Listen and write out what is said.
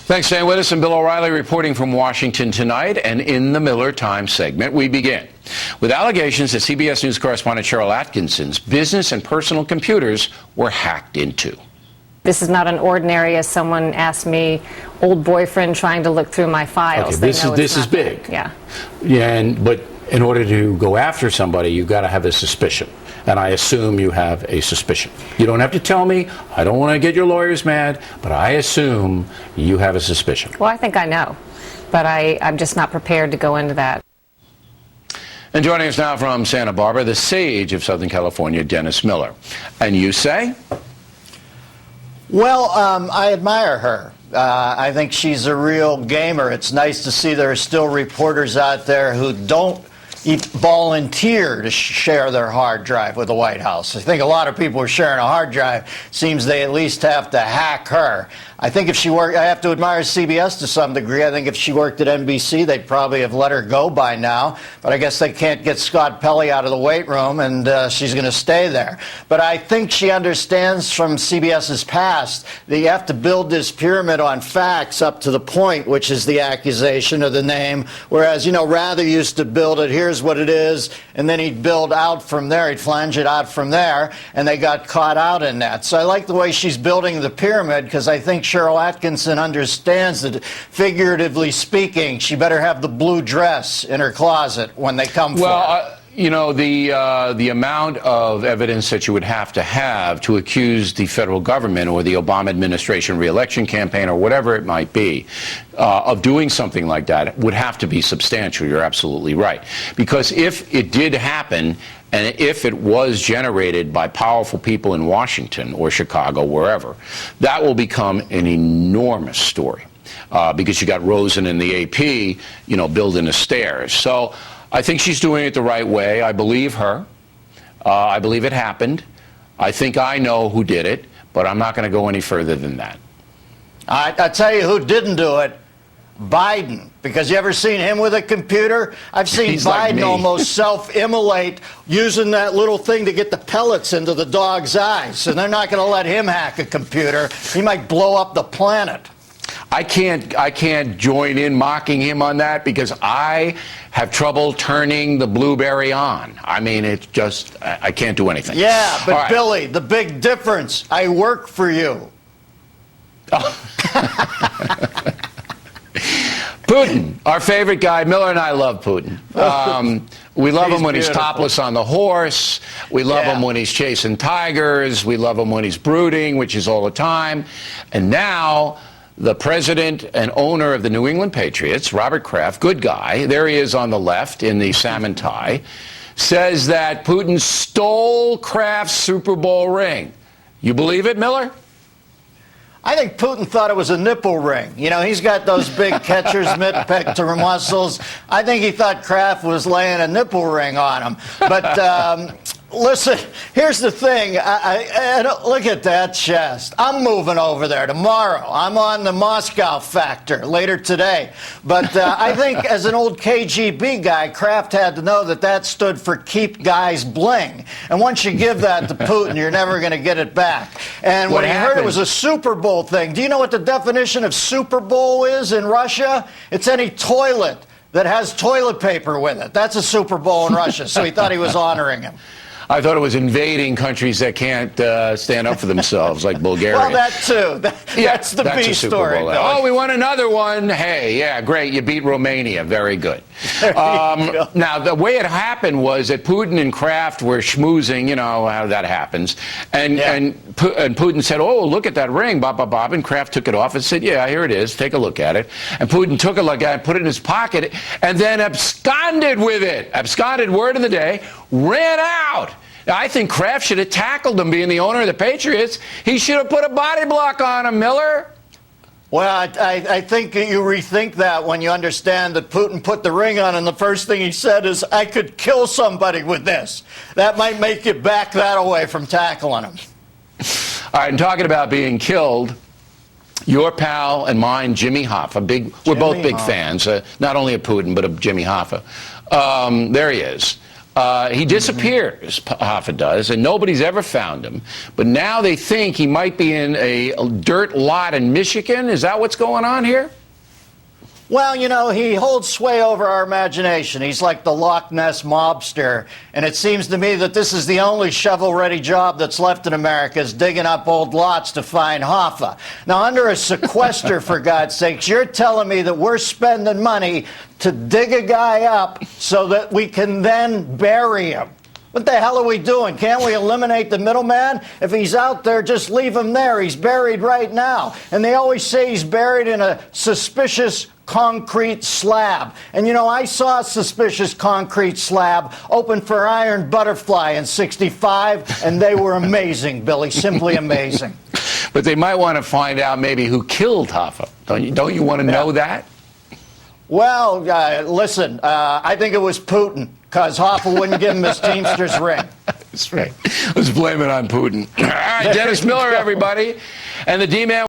Thanks for staying with us. And Bill O'Reilly reporting from Washington tonight. And in the Miller Time segment, we begin with allegations that CBS News correspondent Cheryl Atkinson's business and personal computers were hacked into. This is not an ordinary, as someone asked me, old boyfriend trying to look through my files. Okay, this is big. Yeah. Yeah, but in order to go after somebody, you've got to have a suspicion. And I assume you have a suspicion. You don't have to tell me. I don't want to get your lawyers mad, but I assume you have a suspicion. Well, I think I know, but I'm just not prepared to go into that. And joining us now from Santa Barbara, the sage of Southern California, Dennis Miller. And you say? Well, I admire her. I think she's a real gamer. It's nice to see there are still reporters out there who don't volunteer to share their hard drive with the White House. I think a lot of people are sharing a hard drive. Seems they at least have to hack her. I think if she worked, I have to admire CBS to some degree. I think if she worked at NBC, they'd probably have let her go by now. But I guess they can't get Scott Pelley out of the weight room, and she's going to stay there. But I think she understands from CBS's past that you have to build this pyramid on facts up to the point, which is the accusation of the name. Whereas, Rather used to build it, here's what it is, and then he'd build out from there. He'd flange it out from there, and they got caught out in that. So I like the way she's building the pyramid, because I think Cheryl Atkinson understands that, figuratively speaking, she better have the blue dress in her closet when they come for her. The amount of evidence that you would have to accuse the federal government or the Obama administration re-election campaign or whatever it might be of doing something like that would have to be substantial. You're absolutely right. Because if it did happen, and if it was generated by powerful people in Washington or Chicago, wherever, that will become an enormous story because you got Rosen and the AP, building the stairs. So I think she's doing it the right way. I believe her. I believe it happened. I think I know who did it, but I'm not going to go any further than that. I tell you who didn't do it. Biden. Because you ever seen him with a computer? I've seen Biden almost self-immolate using that little thing to get the pellets into the dog's eyes. And they're not going to let him hack a computer. He might blow up the planet. I can't join in mocking him on that because I have trouble turning the BlueBerry on. I mean, it's just, I can't do anything. Yeah, but right. Billy, the big difference, I work for you. Putin, our favorite guy. Miller and I love Putin. We love him when he's topless on the horse. We love him when he's chasing tigers. We love him when he's brooding, which is all the time. And now the president and owner of the New England Patriots, Robert Kraft, good guy, there he is on the left in the salmon tie, says that Putin stole Kraft's Super Bowl ring. You believe it, Miller? I think Putin thought it was a nipple ring. He's got those big catcher's mitt pectoral muscles. I think he thought Kraft was laying a nipple ring on him. But listen, here's the thing. I look at that chest. I'm moving over there tomorrow. I'm on the Moscow Factor later today. But I think as an old KGB guy, Kraft had to know that stood for Keep Guys Bling. And once you give that to Putin, you're never going to get it back. And when he heard it was a Super Bowl thing, do you know what the definition of Super Bowl is in Russia? It's any toilet that has toilet paper with it. That's a Super Bowl in Russia. So he thought he was honoring him. I thought it was invading countries that can't stand up for themselves, like Bulgaria. Well, that too. That's the B story. Oh, we won another one. Hey, yeah, great. You beat Romania. Very good. Now, the way it happened was that Putin and Kraft were schmoozing, how that happens. And Putin said, oh, look at that ring, Bob. And Kraft took it off and said, yeah, here it is. Take a look at it. And Putin took a look at it, put it in his pocket, and then absconded with it. Absconded, word of the day, ran out. I think Kraft should have tackled him, being the owner of the Patriots. He should have put a body block on him, Miller. Well, I think you rethink that when you understand that Putin put the ring on, and the first thing he said is, I could kill somebody with this. That might make you back that away from tackling him. All right, and talking about being killed, your pal and mine, Jimmy Hoffa, we're both big fans, not only of Putin, but of Jimmy Hoffa. There he is. He disappears, Hoffa does, and nobody's ever found him. But now they think he might be in a dirt lot in Michigan. Is that what's going on here? Well, you know, he holds sway over our imagination. He's like the Loch Ness mobster. And it seems to me that this is the only shovel-ready job that's left in America, is digging up old lots to find Hoffa. Now, under a sequester, for God's sakes, you're telling me that we're spending money to dig a guy up so that we can then bury him. What the hell are we doing? Can't we eliminate the middleman? If he's out there, just leave him there. He's buried right now. And they always say he's buried in a suspicious concrete slab. And, you know, I saw a suspicious concrete slab open for Iron Butterfly in '65, and they were amazing, Billy, simply amazing. But they might want to find out maybe who killed Hoffa. Don't you want to know that? Well, listen, I think it was Putin, because Hoffa wouldn't give him his Teamster's ring. That's right. Let's blame it on Putin. All right, Dennis Miller, everybody. And the D-Man